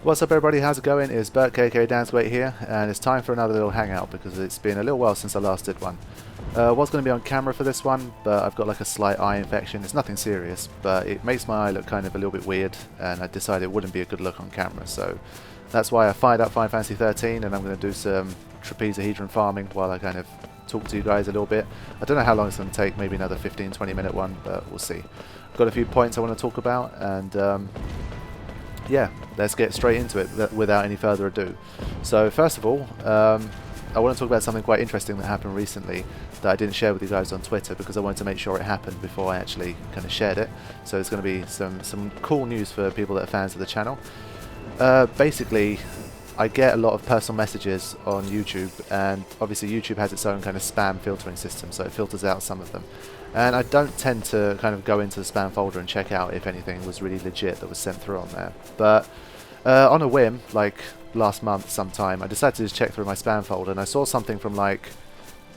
What's up everybody, how's it going? It's Bert aka Dansg08 here, and it's time for another little hangout because it's been a little while since I last did one. Was going to be on camera for this one, but I've got like a slight eye infection. It's nothing serious, but it makes my eye look kind of a little bit weird, and I decided it wouldn't be a good look on camera, so that's why I fired up Final Fantasy XIII, and I'm going to do some trapezohedron farming while I kind of talk to you guys a little bit. I don't know how long it's going to take, maybe another 15-20 minute one, but we'll see. I've got a few points I want to talk about, and yeah, let's get straight into it without any further ado. So first of all, I want to talk about something quite interesting that happened recently that I didn't share with you guys on Twitter because I wanted to make sure it happened before I actually kind of shared it. So it's going to be some cool news for people that are fans of the channel. Basically, I get a lot of personal messages on YouTube, and obviously YouTube has its own kind of spam filtering system, so it filters out some of them. And I don't tend to kind of go into the spam folder and check out if anything was really legit that was sent through on there. But on a whim, like last month sometime, I decided to just check through my spam folder, and I saw something from like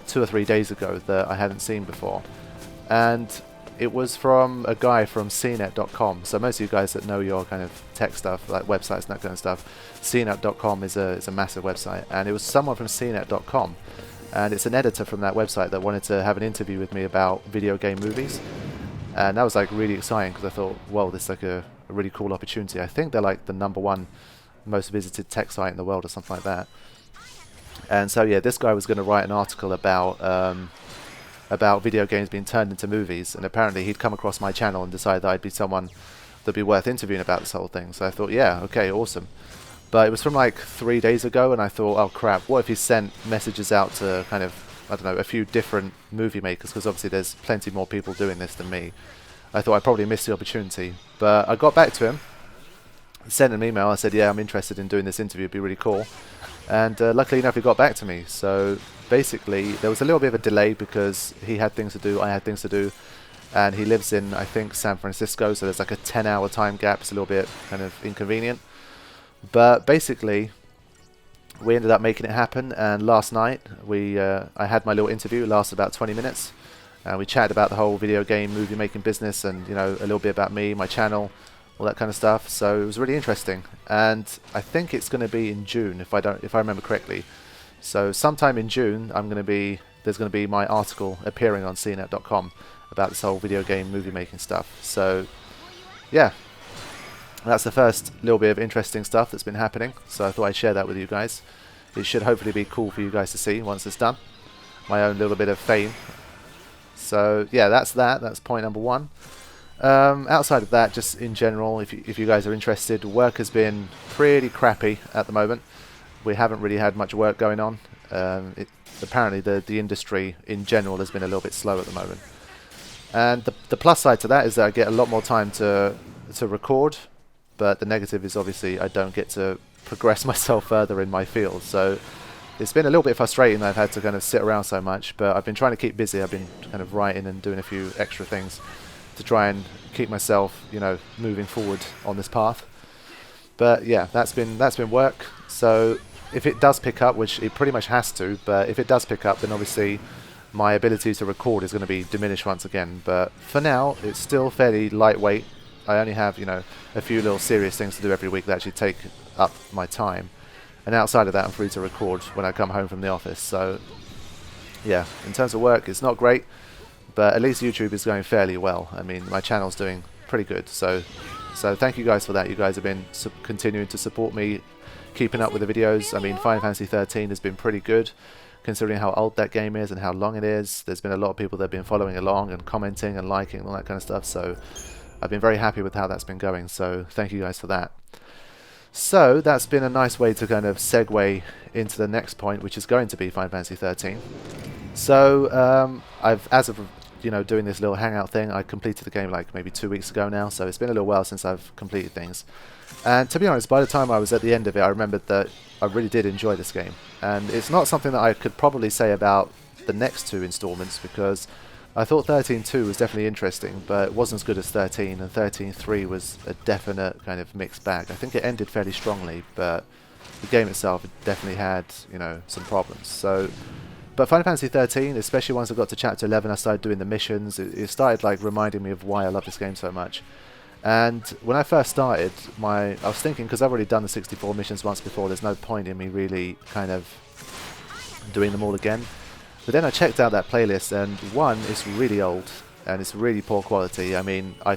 2 or 3 days ago that I hadn't seen before. And it was from a guy from cnet.com. So most of you guys that know your kind of tech stuff, like websites and that kind of stuff, cnet.com is a massive website. And it was someone from cnet.com. And it's an editor from that website that wanted to have an interview with me about video game movies. And that was like really exciting because I thought, well, this is like a really cool opportunity. I think they're like the #1 most visited tech site in the world or something like that. And so yeah, this guy was going to write an article about video games being turned into movies, and apparently he'd come across my channel and decided that I'd be someone that'd be worth interviewing about this whole thing. So I thought, yeah, okay, awesome. But it was from like 3 days ago, and I thought, oh crap, what if he sent messages out to kind of, I don't know, a few different movie makers, because obviously there's plenty more people doing this than me. I thought I'd probably miss the opportunity. But I got back to him, sent an email, I said, yeah, I'm interested in doing this interview, it'd be really cool. And luckily enough, he got back to me. So basically, there was a little bit of a delay because he had things to do, I had things to do, and he lives in, I think, San Francisco, so there's like a 10-hour time gap. It's a little bit kind of inconvenient. But basically, we ended up making it happen, and last night I had my little interview. It lasted about 20 minutes. We chatted about the whole video game movie making business, and you know, a little bit about me, my channel, all that kind of stuff. So it was really interesting, and I think it's going to be in June if I remember correctly. So sometime in June, there's going to be my article appearing on cnet.com about this whole video game movie making stuff. So yeah, that's the first little bit of interesting stuff that's been happening. So I thought I'd share that with you guys. It should hopefully be cool for you guys to see once it's done. My own little bit of fame. So yeah, that's point #1. Outside of that, just in general, if you guys are interested, work has been pretty crappy at the moment. We haven't really had much work going on. Apparently the industry in general has been a little bit slow at the moment. And the plus side to that is that I get a lot more time to record, but the negative is obviously I don't get to progress myself further in my field. So it's been a little bit frustrating that I've had to kind of sit around so much, but I've been trying to keep busy. I've been kind of writing and doing a few extra things to try and keep myself, you know, moving forward on this path. But yeah, that's been work. So if it does pick up, which it pretty much has to, but if it does pick up, then obviously my ability to record is going to be diminished once again. But for now, it's still fairly lightweight. I only have, you know, a few little serious things to do every week that actually take up my time. And outside of that, I'm free to record when I come home from the office. So yeah, in terms of work, it's not great, but at least YouTube is going fairly well. I mean, my channel's doing pretty good. So thank you guys for that. You guys have been continuing to support me, keeping up with the videos. I mean, Final Fantasy XIII has been pretty good, considering how old that game is and how long it is. There's been a lot of people that have been following along and commenting and liking and all that kind of stuff. So I've been very happy with how that's been going. So thank you guys for that. So that's been a nice way to kind of segue into the next point, which is going to be Final Fantasy XIII. So as of, you know, doing this little hangout thing, I completed the game like maybe 2 weeks ago now, so it's been a little while since I've completed things. And to be honest, by the time I was at the end of it, I remembered that I really did enjoy this game. And it's not something that I could probably say about the next 2 installments, because I thought 13.2 was definitely interesting, but it wasn't as good as 13, and 13.3 was a definite kind of mixed bag. I think it ended fairly strongly, but the game itself definitely had, you know, some problems. So, but Final Fantasy XIII, especially once I got to chapter 11, I started doing the missions. It started like reminding me of why I love this game so much. And when I first started, I was thinking, because I've already done the 64 missions once before, there's no point in me really kind of doing them all again. But then I checked out that playlist, and one, it's really old and it's really poor quality. I mean, I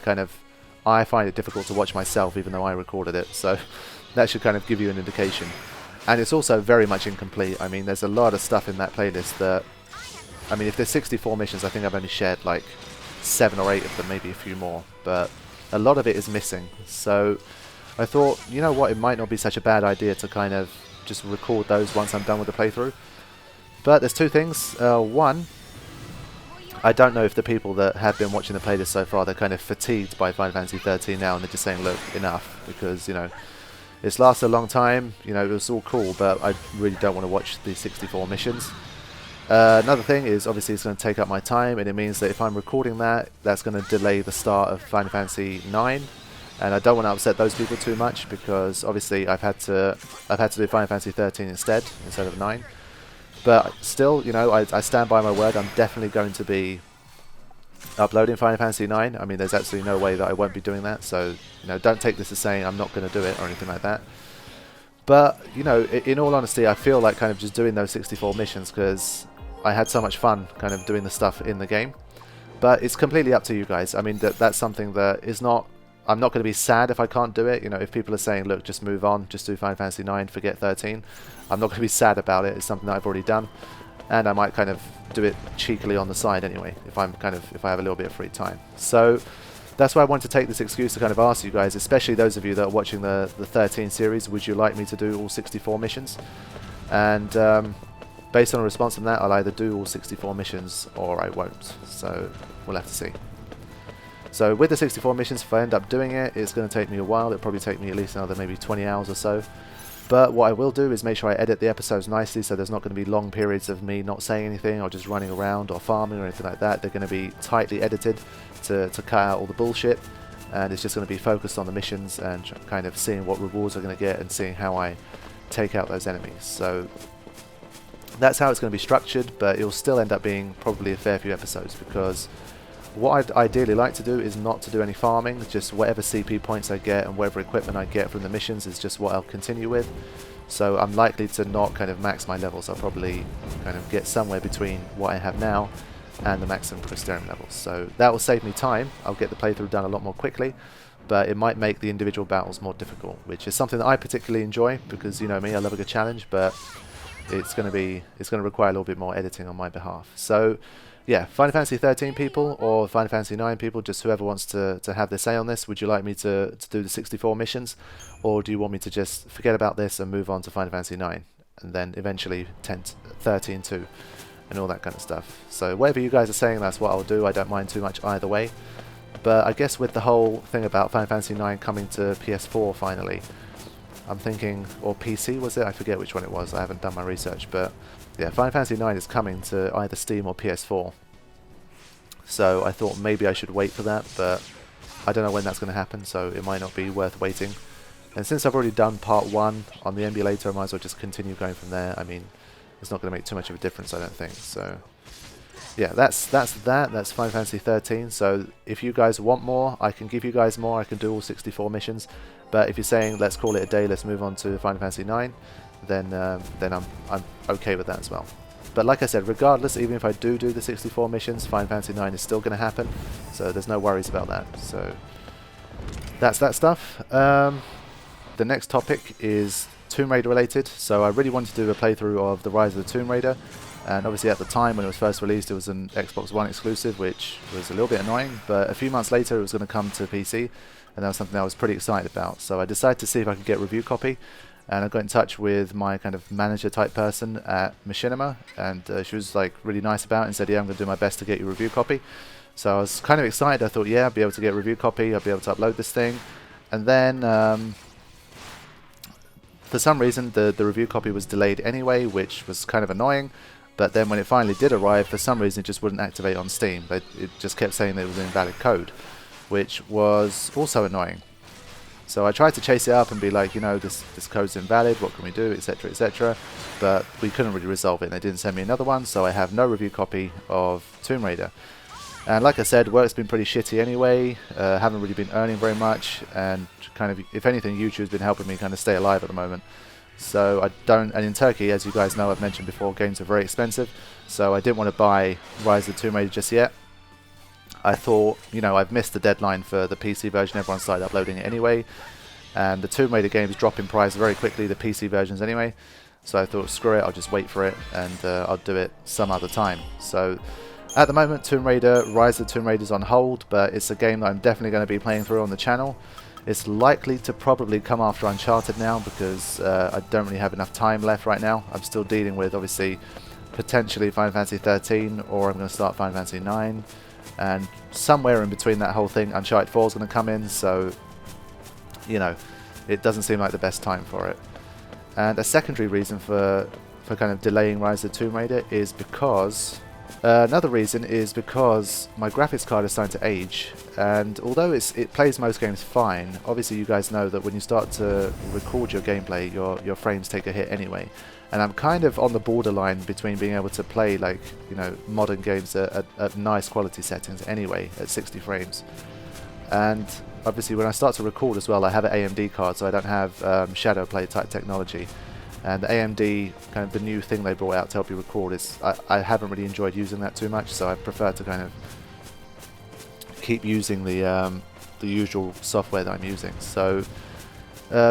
find it difficult to watch myself even though I recorded it, so that should kind of give you an indication. And it's also very much incomplete. I mean, there's a lot of stuff in that playlist that, I mean, if there's 64 missions, I think I've only shared like 7 or 8 of them, maybe a few more, but a lot of it is missing. So I thought, you know what, it might not be such a bad idea to kind of just record those once I'm done with the playthrough. But there's two things. One, I don't know if the people that have been watching the playlist so far, they're kind of fatigued by Final Fantasy 13 now, and they're just saying, look, enough, because, you know, it's lasted a long time, you know, it was all cool, but I really don't want to watch the 64 missions. Another thing is, obviously, it's going to take up my time, and it means that if I'm recording that, that's going to delay the start of Final Fantasy IX, and I don't want to upset those people too much, because obviously I've had to do Final Fantasy 13 instead of 9. But still, you know, I stand by my word. I'm definitely going to be uploading Final Fantasy IX. I mean, there's absolutely no way that I won't be doing that. So, you know, don't take this as saying I'm not going to do it or anything like that. But, you know, in all honesty, I feel like kind of just doing those 64 missions because I had so much fun kind of doing the stuff in the game. But it's completely up to you guys. I mean, that's something that is not... I'm not going to be sad if I can't do it. You know, if people are saying, look, just move on, just do Final Fantasy IX, forget 13. I'm not going to be sad about it. It's something that I've already done. And I might kind of do it cheekily on the side anyway, if I have a little bit of free time. So that's why I want to take this excuse to kind of ask you guys, especially those of you that are watching the 13 series, would you like me to do all 64 missions? And based on a response from that, I'll either do all 64 missions or I won't. So we'll have to see. So with the 64 missions, if I end up doing it, it's going to take me a while. It'll probably take me at least another maybe 20 hours or so. But what I will do is make sure I edit the episodes nicely, so there's not going to be long periods of me not saying anything or just running around or farming or anything like that. They're going to be tightly edited to cut out all the bullshit, and it's just going to be focused on the missions and kind of seeing what rewards I'm going to get and seeing how I take out those enemies. So that's how it's going to be structured, but it'll still end up being probably a fair few episodes, because what I'd ideally like to do is not to do any farming, just whatever CP points I get and whatever equipment I get from the missions is just what I'll continue with. So I'm likely to not kind of max my levels. I'll probably kind of get somewhere between what I have now and the maximum Crystarium levels. So that will save me time. I'll get the playthrough done a lot more quickly, but it might make the individual battles more difficult, which is something that I particularly enjoy because, you know me, I love a good challenge, but it's going to require a little bit more editing on my behalf. So yeah, Final Fantasy 13 people or Final Fantasy 9 people, just whoever wants to have their say on this, would you like me to do the 64 missions, or do you want me to just forget about this and move on to Final Fantasy 9 and then eventually 13 too and all that kind of stuff? So whatever you guys are saying, that's what I'll do. I don't mind too much either way. But I guess with the whole thing about Final Fantasy 9 coming to PS4 finally, I'm thinking, or PC was it? I forget which one it was. I haven't done my research, but yeah, Final Fantasy 9 is coming to either Steam or PS4. So I thought maybe I should wait for that, but I don't know when that's going to happen, so it might not be worth waiting. And since I've already done part 1 on the emulator, I might as well just continue going from there. I mean, it's not going to make too much of a difference, I don't think. So yeah, that's Final Fantasy 13. So if you guys want more, I can give you guys more. I can do all 64 missions. But if you're saying let's call it a day, let's move on to Final Fantasy 9, then I'm okay with that as well. But like I said, regardless, even if I do the 64 missions, Final Fantasy 9 is still going to happen. So there's no worries about that. So that's that stuff. The next topic is Tomb Raider related. So I really wanted to do a playthrough of The Rise of the Tomb Raider. And obviously at the time when it was first released, it was an Xbox One exclusive, which was a little bit annoying. But a few months later, it was going to come to PC. And that was something I was pretty excited about. So I decided to see if I could get a review copy. And I got in touch with my kind of manager type person at Machinima. And she was like really nice about it and said, yeah, I'm going to do my best to get you a review copy. So I was kind of excited. I thought, yeah, I'll be able to get a review copy. I'll be able to upload this thing. And then for some reason, the review copy was delayed anyway, which was kind of annoying. But then when it finally did arrive, for some reason it just wouldn't activate on Steam. It just kept saying that it was an invalid code, which was also annoying. So I tried to chase it up and be like, you know, this code's invalid, what can we do, etc, etc. But we couldn't really resolve it, and they didn't send me another one, so I have no review copy of Tomb Raider. And like I said, work's been pretty shitty anyway, haven't really been earning very much, and kind of, if anything, YouTube's been helping me kind of stay alive at the moment. So I don't, and in Turkey, as you guys know, I've mentioned before, games are very expensive, so I didn't want to buy Rise of the Tomb Raider just yet. I thought, you know, I've missed the deadline for the PC version, everyone started uploading it anyway, and the Tomb Raider games drop in price very quickly, the PC versions anyway, so I thought, screw it, I'll just wait for it, and I'll do it some other time. So at the moment, Tomb Raider, Rise of the Tomb Raider is on hold, but it's a game that I'm definitely going to be playing through on the channel. It's likely to probably come after Uncharted now, because I don't really have enough time left right now. I'm still dealing with, obviously, potentially Final Fantasy XIII, or I'm going to start Final Fantasy IX, and somewhere in between that whole thing, Uncharted 4 is going to come in, so, you know, it doesn't seem like the best time for it. And a secondary reason for kind of delaying Rise of the Tomb Raider is because... another reason is because my graphics card is starting to age, and although it plays most games fine, obviously you guys know that when you start to record your gameplay, your frames take a hit anyway. And I'm kind of on the borderline between being able to play, like, you know, modern games at nice quality settings anyway, at 60 frames. And obviously when I start to record as well, I have an AMD card, so I don't have shadow play type technology. And the AMD, kind of the new thing they brought out to help you record, is I haven't really enjoyed using that too much, so I prefer to kind of keep using the usual software that I'm using. So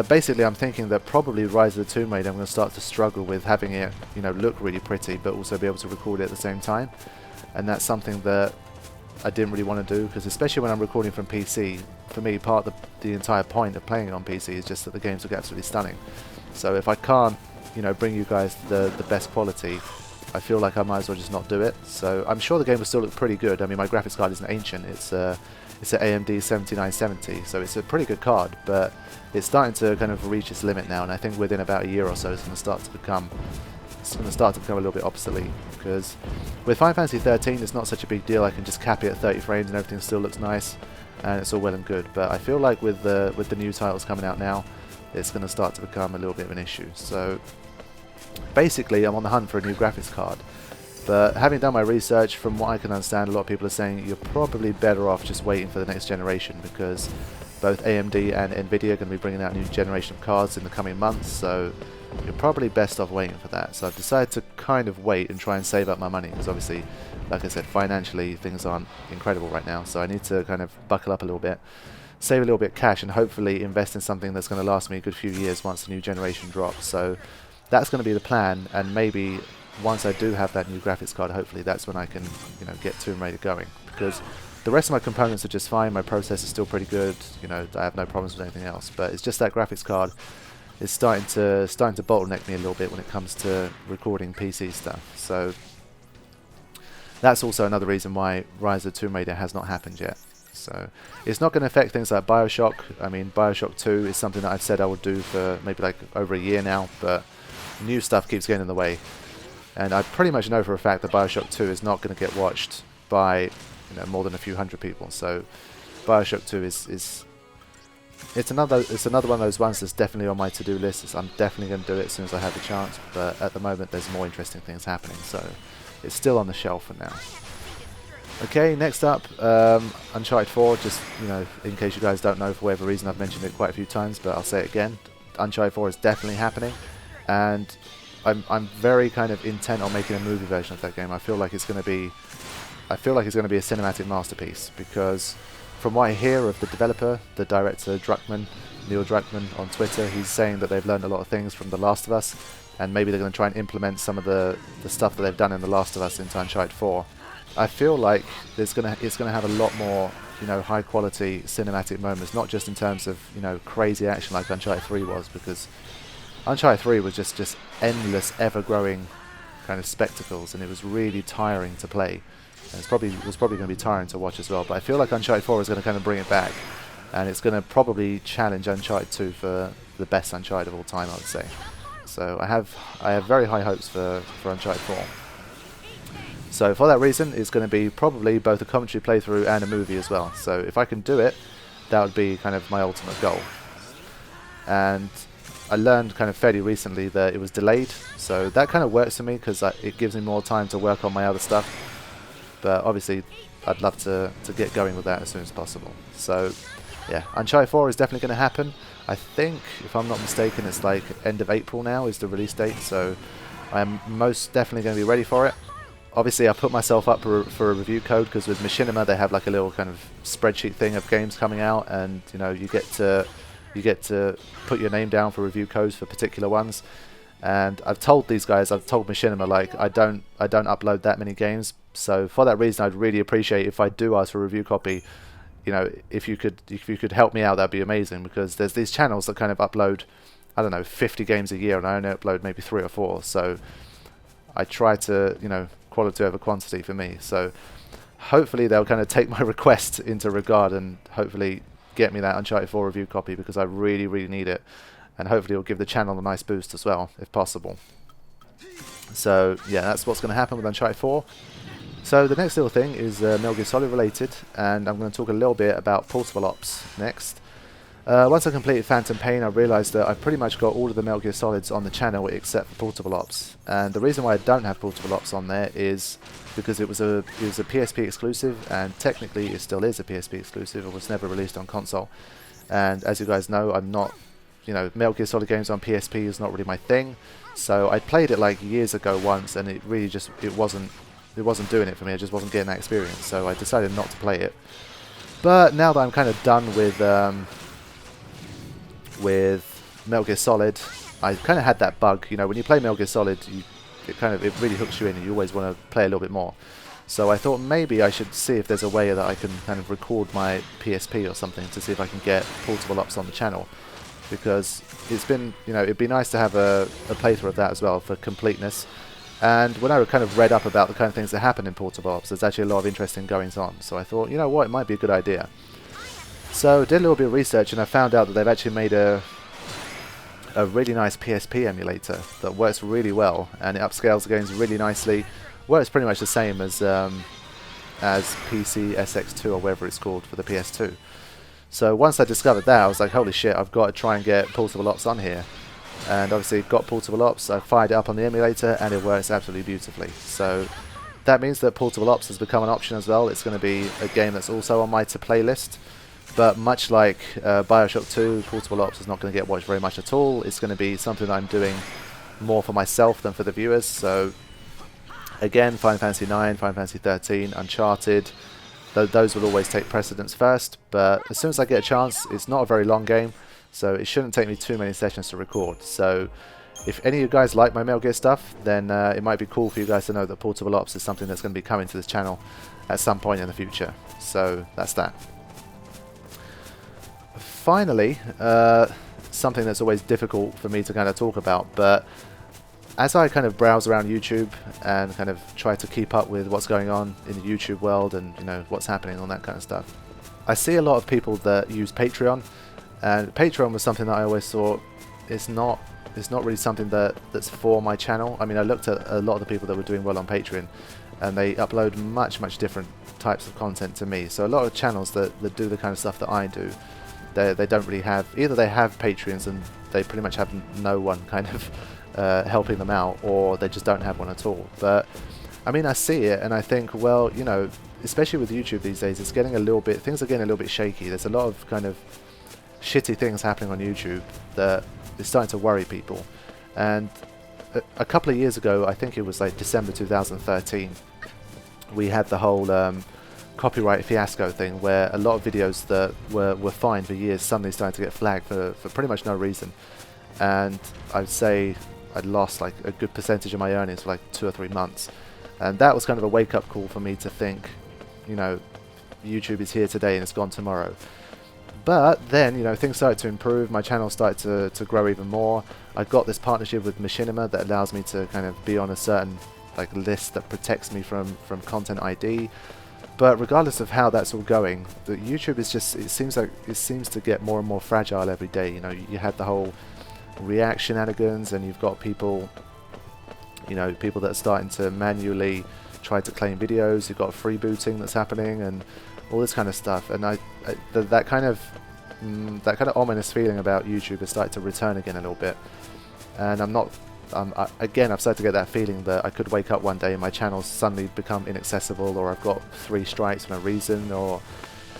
basically I'm thinking that probably Rise of the Tomb Raider I'm going to start to struggle with having it, you know, look really pretty, but also be able to record it at the same time. And that's something that I didn't really want to do, because especially when I'm recording from PC, for me, part of the entire point of playing it on PC is just that the games look absolutely stunning. So if I can't, you know, bring you guys the best quality, I feel like I might as well just not do it. So I'm sure the game will still look pretty good. I mean, my graphics card isn't ancient. It's an AMD 7970, so it's a pretty good card, but it's starting to kind of reach its limit now, and I think within about a year or so it's going to start to become a little bit obsolete. Because with Final Fantasy XIII, it's not such a big deal. I can just cap it at 30 frames and everything still looks nice, and it's all well and good. But I feel like with the new titles coming out now, it's going to start to become a little bit of an issue. So basically I'm on the hunt for a new graphics card, but having done my research, from what I can understand, a lot of people are saying you're probably better off just waiting for the next generation, because both AMD and Nvidia are going to be bringing out a new generation of cards in the coming months, so you're probably best off waiting for that. So I've decided to kind of wait and try and save up my money, because obviously, like I said, financially things aren't incredible right now, so I need to kind of buckle up a little bit, save a little bit of cash, and hopefully invest in something that's going to last me a good few years once the new generation drops. So that's going to be the plan, and maybe once I do have that new graphics card, hopefully that's when I can, you know, get Tomb Raider going, because the rest of my components are just fine. My processor is still pretty good, you know, I have no problems with anything else, but it's just that graphics card is starting to bottleneck me a little bit when it comes to recording PC stuff. So that's also another reason why Rise of the Tomb Raider has not happened yet. So it's not going to affect things like Bioshock. I mean, Bioshock 2 is something that I've said I would do for maybe like over a year now, but new stuff keeps getting in the way. And I pretty much know for a fact that Bioshock 2 is not going to get watched by, you know, more than a few hundred people. So Bioshock 2 it's another one of those ones that's definitely on my to-do list. I'm definitely going to do it as soon as I have the chance, but at the moment there's more interesting things happening, so it's still on the shelf for now. Okay, next up, Uncharted 4, just, you know, in case you guys don't know, for whatever reason I've mentioned it quite a few times, but I'll say it again. Uncharted 4 is definitely happening, and I'm very kind of intent on making a movie version of that game. I feel like it's going to be a cinematic masterpiece, because from what I hear of the developer, the director Neil Druckmann on Twitter, he's saying that they've learned a lot of things from The Last of Us, and maybe they're going to try and implement some of the stuff that they've done in The Last of Us into Uncharted 4. I feel like it's going to have a lot more, you know, high quality cinematic moments, not just in terms of, you know, crazy action like Uncharted 3 was, because Uncharted 3 was just endless, ever growing kind of spectacles, and it was really tiring to play. And it was probably going to be tiring to watch as well, but I feel like Uncharted 4 is going to kind of bring it back, and it's going to probably challenge Uncharted 2 for the best Uncharted of all time, I would say. So I have very high hopes for Uncharted 4. So for that reason, it's going to be probably both a commentary playthrough and a movie as well. So if I can do it, that would be kind of my ultimate goal. And I learned kind of fairly recently that it was delayed, so that kind of works for me, because it gives me more time to work on my other stuff. But obviously, I'd love to get going with that as soon as possible. So yeah, Uncharted 4 is definitely going to happen. I think, if I'm not mistaken, it's like end of April now is the release date, so I'm most definitely going to be ready for it. Obviously, I put myself up for a review code, because with Machinima they have like a little kind of spreadsheet thing of games coming out, and you know, you get to put your name down for review codes for particular ones. And I've told these guys, I've told Machinima, like I don't upload that many games, so for that reason I'd really appreciate if I do ask for a review copy. You know, if you could help me out, that'd be amazing, because there's these channels that kind of upload, I don't know, 50 games a year, and I only upload maybe 3 or 4. So I try to, you know, quality over quantity for me. So hopefully they'll kind of take my request into regard and hopefully get me that Uncharted 4 review copy, because I really, really need it, and hopefully it'll give the channel a nice boost as well, if possible. So yeah, that's what's going to happen with Uncharted 4. So the next little thing is Metal Gear Solid related, and I'm going to talk a little bit about Portable Ops next. Once I completed Phantom Pain, I realised that I pretty much got all of the Metal Gear Solids on the channel except for Portable Ops. And the reason why I don't have Portable Ops on there is because it was a PSP exclusive, and technically it still is a PSP exclusive. It was never released on console. And as you guys know, I'm not, you know, Metal Gear Solid games on PSP is not really my thing. So I played it like years ago once, and it really just, it wasn't doing it for me. I just wasn't getting that experience, so I decided not to play it. But now that I'm kind of done with Metal Gear Solid, I kind of had that bug. You know, when you play Metal Gear Solid, it really hooks you in, and you always want to play a little bit more. So I thought maybe I should see if there's a way that I can kind of record my PSP or something to see if I can get Portable Ops on the channel, because it's been, you know, it'd be nice to have a playthrough of that as well for completeness. And when I kind of read up about the kind of things that happen in Portable Ops, there's actually a lot of interesting goings on. So I thought, you know what, it might be a good idea. So I did a little bit of research, and I found out that they've actually made a really nice PSP emulator that works really well, and it upscales the games really nicely. Works pretty much the same as PC SX2 or whatever it's called for the PS2. So once I discovered that, I was like, holy shit, I've got to try and get Portable Ops on here. And obviously got Portable Ops, I fired it up on the emulator, and it works absolutely beautifully. So that means that Portable Ops has become an option as well. It's going to be a game that's also on my to-play list. But much like Bioshock 2, Portable Ops is not going to get watched very much at all. It's going to be something that I'm doing more for myself than for the viewers. So again, Final Fantasy IX, Final Fantasy XIII, Uncharted, those will always take precedence first. But as soon as I get a chance, it's not a very long game, so it shouldn't take me too many sessions to record. So if any of you guys like my Metal Gear stuff, then it might be cool for you guys to know that Portable Ops is something that's going to be coming to this channel at some point in the future. So that's that. Finally, something that's always difficult for me to kind of talk about, but as I kind of browse around YouTube and kind of try to keep up with what's going on in the YouTube world and, you know, what's happening on that kind of stuff, I see a lot of people that use Patreon. And Patreon was something that I always thought it's not really something that's for my channel. I mean, I looked at a lot of the people that were doing well on Patreon, and they upload much different types of content to me. So a lot of channels that do the kind of stuff that I do, they don't really have, either they have Patreons and they pretty much have no one kind of helping them out, or they just don't have one at all. But I mean, I see it and I think, well, you know, especially with YouTube these days, it's getting a little bit, things are getting a little bit shaky. There's a lot of kind of shitty things happening on YouTube that is starting to worry people. And a couple of years ago, I think it was like December 2013, we had the whole copyright fiasco thing, where a lot of videos that were fine for years suddenly started to get flagged for pretty much no reason. And I'd say I'd lost like a good percentage of my earnings for like 2 or 3 months. And that was kind of a wake-up call for me to think, you know, YouTube is here today and it's gone tomorrow. But then, you know, things started to improve, my channel started to grow even more. I got this partnership with Machinima that allows me to kind of be on a certain like list that protects me from content ID. But regardless of how that's all going, the YouTube is just, it seems to get more and more fragile every day. You know, you had the whole React shenanigans, and you've got people, you know, people that are starting to manually try to claim videos. You've got freebooting that's happening and all this kind of stuff. And that kind of ominous feeling about YouTube has started to return again a little bit. And I'm not again, I've started to get that feeling that I could wake up one day and my channel's suddenly become inaccessible, or I've got 3 strikes for no reason, or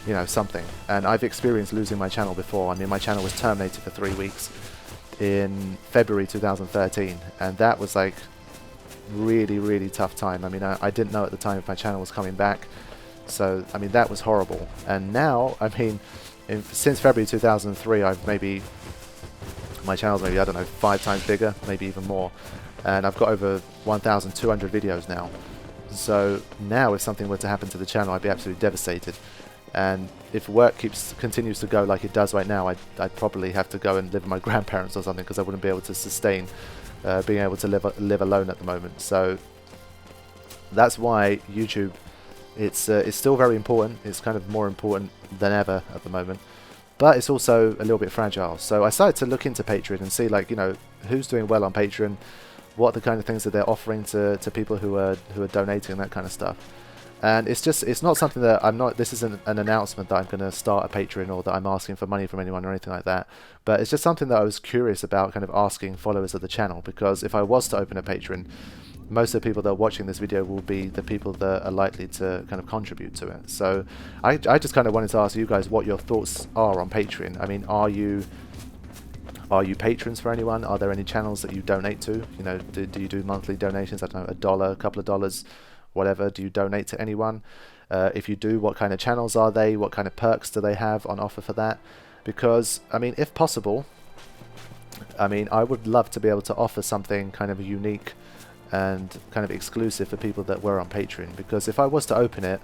you know, something. And I've experienced losing my channel before. I mean, my channel was terminated for 3 weeks in February 2013, and that was like really tough time. I mean, I didn't know at the time if my channel was coming back, so I mean, that was horrible. And now, I mean, since February 2003, my channel's maybe, I don't know, 5 times bigger, maybe even more, and I've got over 1,200 videos now. So now if something were to happen to the channel, I'd be absolutely devastated. And if work continues to go like it does right now, I'd probably have to go and live with my grandparents or something, because I wouldn't be able to sustain being able to live alone at the moment. So that's why YouTube, it's still very important. It's kind of more important than ever at the moment, but it's also a little bit fragile. So I started to look into Patreon and see, like, you know, who's doing well on Patreon, what are the kind of things that they're offering to people who are donating, that kind of stuff. And it's not something that this isn't an announcement that I'm going to start a Patreon, or that I'm asking for money from anyone or anything like that. But it's just something that I was curious about, kind of asking followers of the channel, because if I was to open a Patreon, most of the people that are watching this video will be the people that are likely to kind of contribute to it. So I just kind of wanted to ask you guys what your thoughts are on Patreon. I mean, are you patrons for anyone? Are there any channels that you donate to? You know, do you do monthly donations? I don't know, $1, a couple of dollars, whatever. Do you donate to anyone? If you do, what kind of channels are they? What kind of perks do they have on offer for that? Because, I mean, if possible, I mean, I would love to be able to offer something kind of unique and kind of exclusive for people that were on Patreon. Because if I was to open it,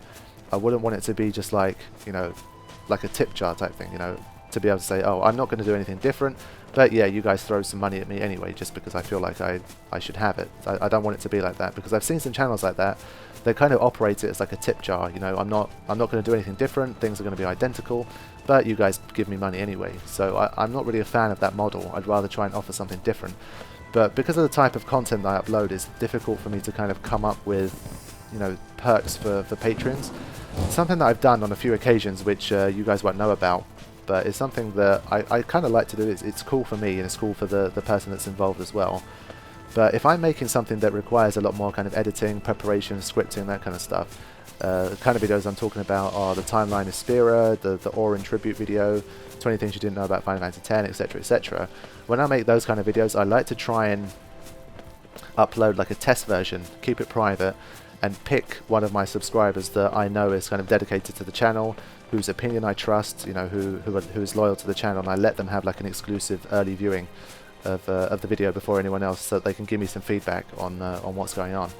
I wouldn't want it to be just like, you know, like a tip jar type thing, you know, to be able to say, oh, I'm not going to do anything different, but yeah, you guys throw some money at me anyway, just because I feel like I should have it. I don't want it to be like that, because I've seen some channels like that. They kind of operate it as like a tip jar, you know. I'm not going to do anything different. Things are going to be identical, but you guys give me money anyway. So I'm not really a fan of that model. I'd rather try and offer something different. But because of the type of content that I upload, it's difficult for me to kind of come up with, you know, perks for patrons. Something that I've done on a few occasions, which you guys won't know about, but it's something that I kind of like to do. It's cool for me, and it's cool for the person that's involved as well. But if I'm making something that requires a lot more kind of editing, preparation, scripting, that kind of stuff, the kind of videos I'm talking about are the Timeline of Spira, the Orin tribute video, 20 things you didn't know about Final Fantasy X, etc, etc. When I make those kind of videos, I like to try and upload like a test version, keep it private, and pick one of my subscribers that I know is kind of dedicated to the channel, whose opinion I trust, you know, who is loyal to the channel, and I let them have like an exclusive early viewing of the video before anyone else, so that they can give me some feedback on what's going on.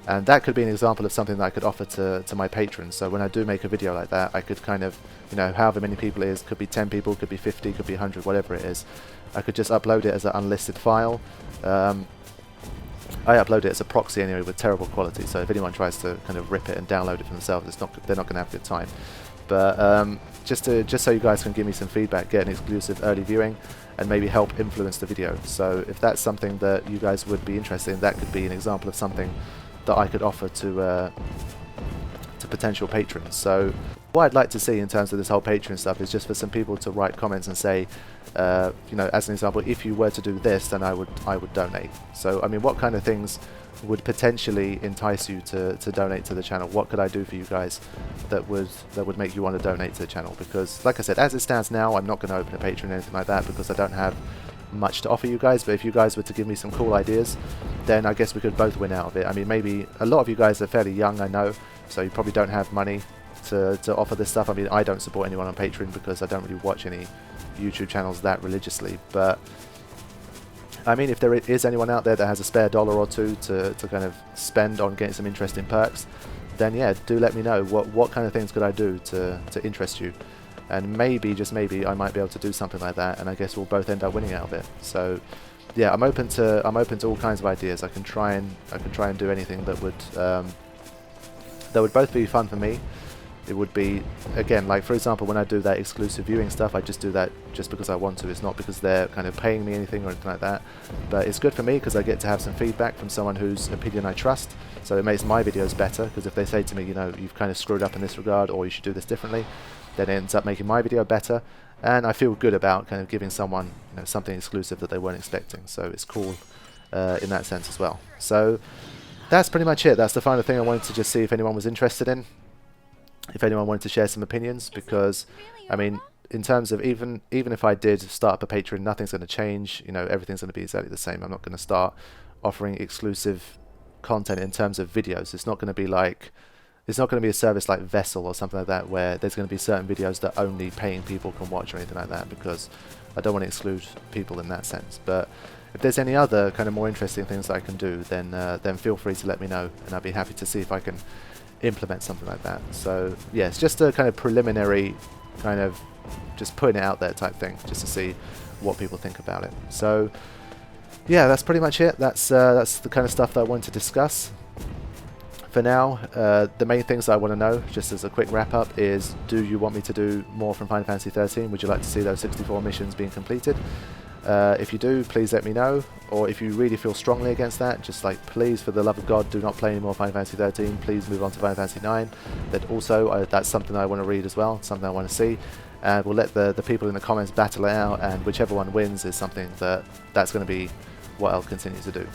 And that could be an example of something that I could offer to my patrons. So when I do make a video like that, I could kind of, you know, however many people it is, could be 10 people, could be 50, could be 100, whatever it is, I could just upload it as an unlisted file. I upload it as a proxy anyway with terrible quality, so if anyone tries to kind of rip it and download it for themselves, they're not going to have a good time. But just so you guys can give me some feedback, get an exclusive early viewing, and maybe help influence the video. So if that's something that you guys would be interested in, that could be an example of something that I could offer to potential patrons. So what I'd like to see in terms of this whole Patreon stuff is just for some people to write comments and say, you know, as an example, if you were to do this, then I would donate. So I mean, what kind of things would potentially entice you to donate to the channel? What could I do for you guys that would make you want to donate to the channel? Because like I said, as it stands now, I'm not going to open a Patreon or anything like that, because I don't have much to offer you guys. But if you guys were to give me some cool ideas, then I guess we could both win out of it. I mean, maybe a lot of you guys are fairly young, I know, so you probably don't have money to offer this stuff. I mean, I don't support anyone on Patreon because I don't really watch any YouTube channels that religiously. But I mean, if there is anyone out there that has a spare $1 or $2 to kind of spend on getting some interesting perks, then yeah, do let me know. What kind of things could I do to interest you? And maybe, just maybe, I might be able to do something like that, and I guess we'll both end up winning out of it. So yeah, I'm open to all kinds of ideas. I can try and do anything that would both be fun for me. It would be, again, like for example, when I do that exclusive viewing stuff, I just do that just because I want to. It's not because they're kind of paying me anything or anything like that. But it's good for me because I get to have some feedback from someone whose opinion I trust. So it makes my videos better, because if they say to me, you know, you've kind of screwed up in this regard, or you should do this differently, then it ends up making my video better. And I feel good about kind of giving someone, you know, something exclusive that they weren't expecting. So it's cool. in that sense as well. So that's pretty much it. That's the final thing I wanted to just see if anyone was interested in, if anyone wanted to share some opinions, because I mean, in terms of even if I did start up a Patreon, nothing's going to change. You know, everything's going to be exactly the same. I'm not going to start offering exclusive content in terms of videos. It's not going to be like, it's not going to be a service like Vessel or something like that where there's going to be certain videos that only paying people can watch or anything like that, because I don't want to exclude people in that sense. But if there's any other kind of more interesting things that I can do, then feel free to let me know, and I'll be happy to see if I can implement something like that. So yeah, it's just a kind of preliminary kind of just putting it out there type thing, just to see what people think about it. So yeah, that's pretty much it. That's the kind of stuff that I wanted to discuss. For now, the main things that I want to know, just as a quick wrap up, is do you want me to do more from Final Fantasy XIII? Would you like to see those 64 missions being completed? If you do, please let me know. Or if you really feel strongly against that, just like, please, for the love of God, do not play any more Final Fantasy XIII. Please move on to Final Fantasy IX. That also, that's something I want to read as well, something I want to see. And we'll let the people in the comments battle it out, and whichever one wins is something that's going to be what I'll continue to do.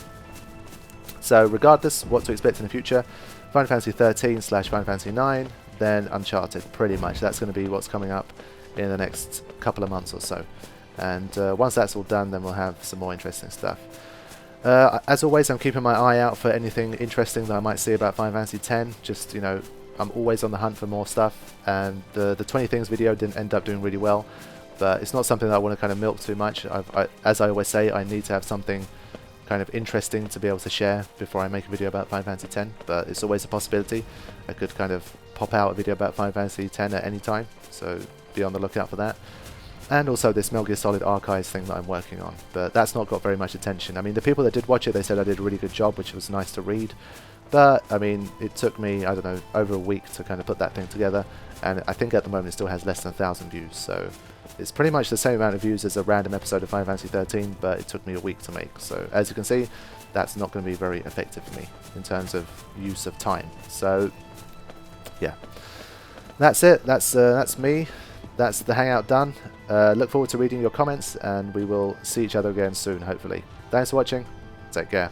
So regardless what to expect in the future, Final Fantasy XIII / Final Fantasy IX, then Uncharted, pretty much. That's going to be what's coming up in the next couple of months or so. And once that's all done, then we'll have some more interesting stuff. As always, I'm keeping my eye out for anything interesting that I might see about Final Fantasy X. Just, you know, I'm always on the hunt for more stuff, and the 20 things video didn't end up doing really well, but it's not something that I want to kind of milk too much. As I always say, I need to have something kind of interesting to be able to share before I make a video about Final Fantasy X, but it's always a possibility. I could kind of pop out a video about Final Fantasy X at any time, so be on the lookout for that. And also this Metal Gear Solid Archives thing that I'm working on, but that's not got very much attention. I mean, the people that did watch it, they said I did a really good job, which was nice to read, but I mean, it took me, I don't know, over a week to kind of put that thing together, and I think at the moment it still has less than 1,000 views, so it's pretty much the same amount of views as a random episode of Final Fantasy XIII, but it took me a week to make. So as you can see, that's not going to be very effective for me in terms of use of time. So yeah, that's it. That's me. That's the hangout done. Look forward to reading your comments, and we will see each other again soon, hopefully. Thanks for watching. Take care.